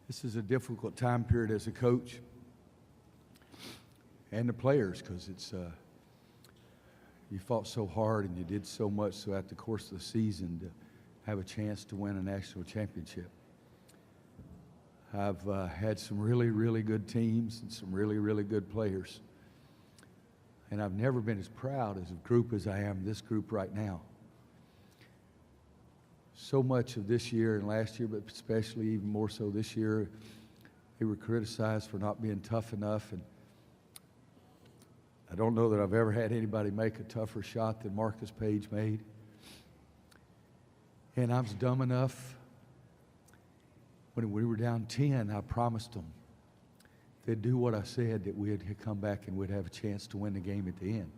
This is a difficult time period as a coach and the players, because you fought so hard and you did so much throughout the course of the season to have a chance to win a national championship. I've had some really, really good teams and some really, really good players. And I've never been as proud as a group as I am this group right now. So much of this year and last year, but especially even more so this year, they were criticized for not being tough enough. And I don't know that I've ever had anybody make a tougher shot than Marcus Page made. And I was dumb enough, when we were down 10, I promised them they'd do what I said, that we'd come back and we'd have a chance to win the game at the end.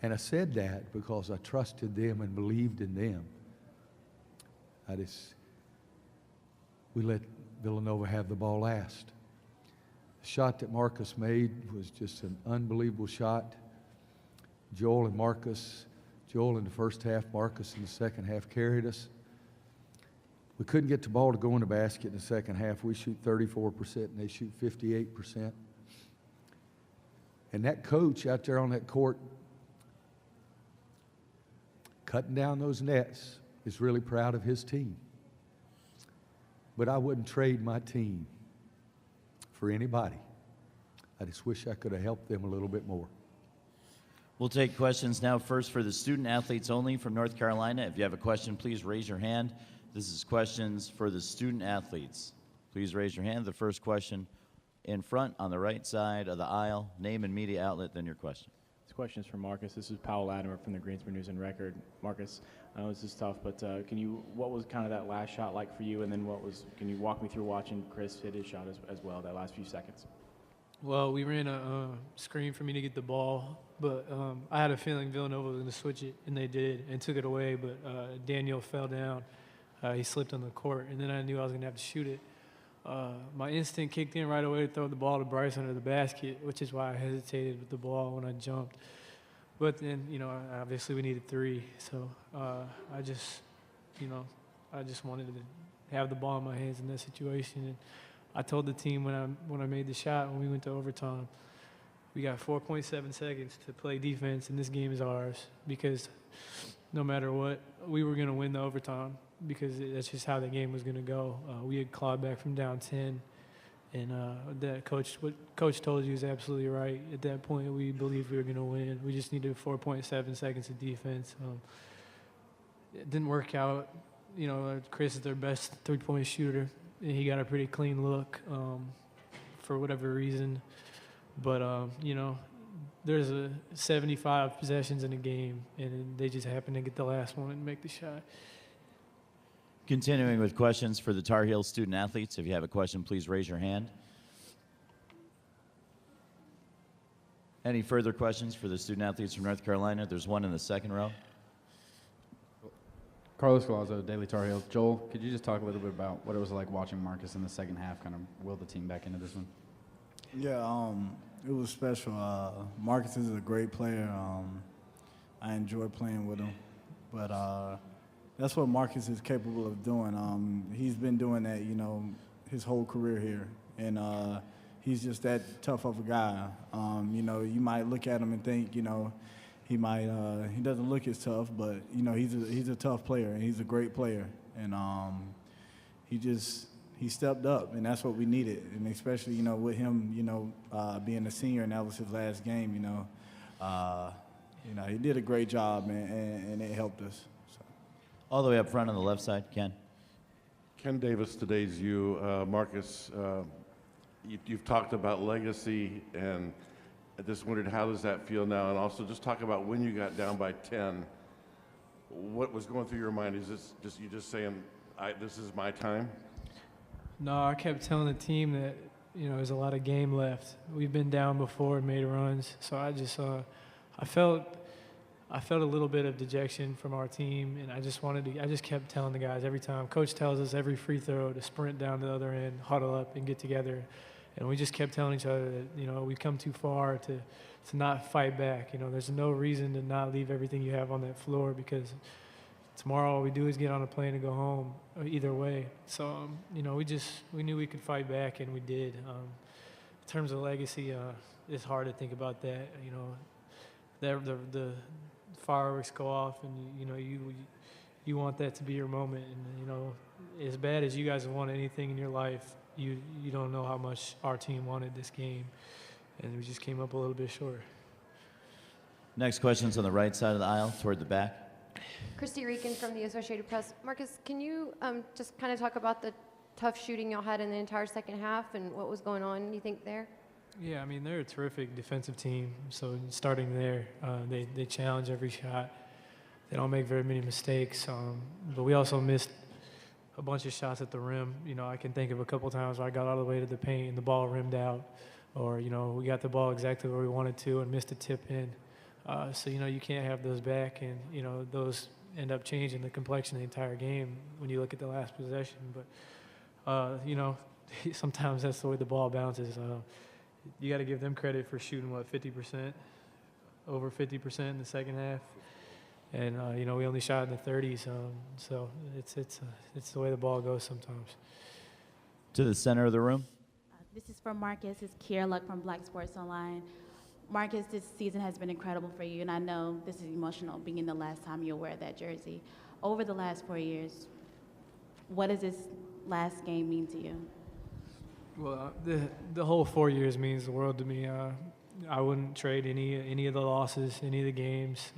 And I said that because I trusted them and believed in them. We let Villanova have the ball last. The shot that Marcus made was just an unbelievable shot. Joel in the first half, Marcus in the second half carried us. We couldn't get the ball to go in the basket in the second half. We shoot 34% and they shoot 58%. And that coach out there on that court cutting down those nets is really proud of his team. But I wouldn't trade my team for anybody. I just wish I could have helped them a little bit more. We'll take questions now first for the student athletes only from North Carolina. If you have a question, please raise your hand. This is questions for the student athletes. Please raise your hand. The first question in front on the right side of the aisle. Name and media outlet, then your question. This question is for Marcus. This is Powell Latimer from the Greensboro News and Record. Marcus, I know this is tough, but what was kind of that last shot like for you? And then can you walk me through watching Chris hit his shot as well, that last few seconds? Well, we ran a screen for me to get the ball, but I had a feeling Villanova was going to switch it, and they did, and took it away, but Daniel fell down. He slipped on the court, and then I knew I was going to have to shoot it. My instinct kicked in right away to throw the ball to Bryce under the basket, which is why I hesitated with the ball when I jumped. But then, obviously we needed 3, so I just wanted to have the ball in my hands in that situation. And I told the team when I made the shot, when we went to overtime, we got 4.7 seconds to play defense, and this game is ours, because no matter what, we were going to win the overtime, because that's just how the game was going to go. We had clawed back from down 10, and what Coach told you is absolutely right. At that point, we believed we were going to win. We just needed 4.7 seconds of defense. It didn't work out. Chris is their best three-point shooter, and he got a pretty clean look for whatever reason. But, there's 75 possessions in a game, and they just happened to get the last one and make the shot. Continuing with questions for the Tar Heels student athletes. If you have a question, please raise your hand. Any further questions for the student athletes from North Carolina? There's one in the second row. Carlos Galazo, Daily Tar Heels. Joel, could you just talk a little bit about what it was like watching Marcus in the second half kind of will the team back into this one? Yeah, it was special. Marcus is a great player. I enjoy playing with him. But that's what Marcus is capable of doing. He's been doing that, his whole career here. And he's just that tough of a guy. You might look at him and think, he doesn't look as tough, but, he's a tough player, and he's a great player. And he stepped up, and that's what we needed. And especially, with him, being a senior, and that was his last game, he did a great job, and it helped us. All the way up front on the left side, Ken. Ken Davis, Today's You. Marcus, you've talked about legacy, and I just wondered, how does that feel now? And also just talk about when you got down by 10, what was going through your mind? Is this just you just saying, this is my time? No, I kept telling the team that, there's a lot of game left. We've been down before and made runs, so I felt a little bit of dejection from our team, and I just kept telling the guys every time. Coach tells us every free throw to sprint down to the other end, huddle up, and get together. And we just kept telling each other that, we've come too far to not fight back. There's no reason to not leave everything you have on that floor, because tomorrow all we do is get on a plane and go home, either way. So, we knew we could fight back, and we did. In terms of legacy, it's hard to think about that. The fireworks go off, and you want that to be your moment. And as bad as you guys have won anything in your life, you don't know how much our team wanted this game, and we just came up a little bit short. Next question's on the right side of the aisle, toward the back. Christy Reekin from the Associated Press. Marcus, can you just kind of talk about the tough shooting y'all had in the entire second half and what was going on, you think, there? Yeah, I mean, they're a terrific defensive team. So starting there, they challenge every shot. They don't make very many mistakes. But we also missed a bunch of shots at the rim. I can think of a couple times where I got all the way to the paint and the ball rimmed out. Or, we got the ball exactly where we wanted to and missed a tip in. So, you can't have those back. And, those end up changing the complexion of the entire game when you look at the last possession. But, sometimes that's the way the ball bounces. You got to give them credit for shooting, 50%? Over 50% in the second half. And, we only shot in the 30s. So it's the way the ball goes sometimes. To the center of the room. This is for Marcus. It's Kiera Luck from Black Sports Online. Marcus, this season has been incredible for you, and I know this is emotional being the last time you'll wear that jersey. Over the last 4 years, what does this last game mean to you? Well, the whole 4 years means the world to me. I wouldn't trade any of the losses, any of the games.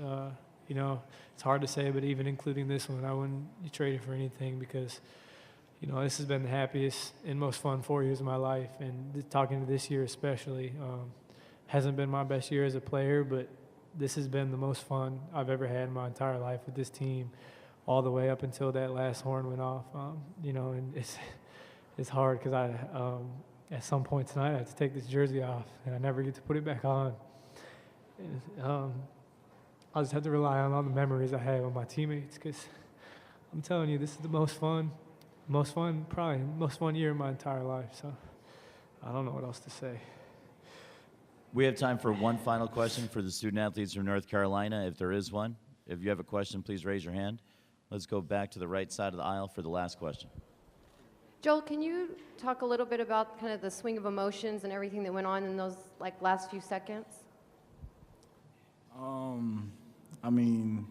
It's hard to say, but even including this one, I wouldn't trade it for anything because, this has been the happiest and most fun 4 years of my life. And talking to this year especially, hasn't been my best year as a player, but this has been the most fun I've ever had in my entire life with this team, all the way up until that last horn went off. And it's hard because at some point tonight I have to take this jersey off, and I never get to put it back on. And, I'll just have to rely on all the memories I have with my teammates because I'm telling you, this is the most fun year of my entire life. So I don't know what else to say. We have time for one final question for the student athletes from North Carolina, if there is one. If you have a question, please raise your hand. Let's go back to the right side of the aisle for the last question. Joel, can you talk a little bit about kind of the swing of emotions and everything that went on in those last few seconds? I mean,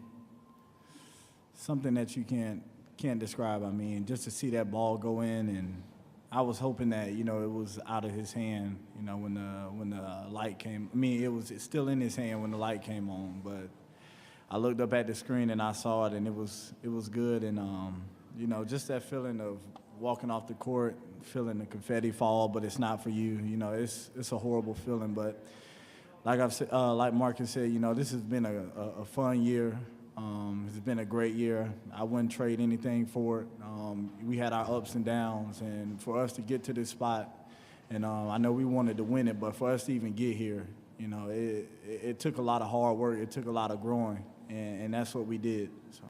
something that you can't describe. I mean, just to see that ball go in, and I was hoping that it was out of his hand. When the light came. I mean, it's still in his hand when the light came on. But I looked up at the screen and I saw it, and it was good. And just that feeling of walking off the court, feeling the confetti fall, but it's not for you. It's a horrible feeling, but. Like I've said, like Marcus said, this has been a fun year. It's been a great year. I wouldn't trade anything for it. We had our ups and downs, and for us to get to this spot, and I know we wanted to win it, but for us to even get here, it took a lot of hard work. It took a lot of growing, and that's what we did. So.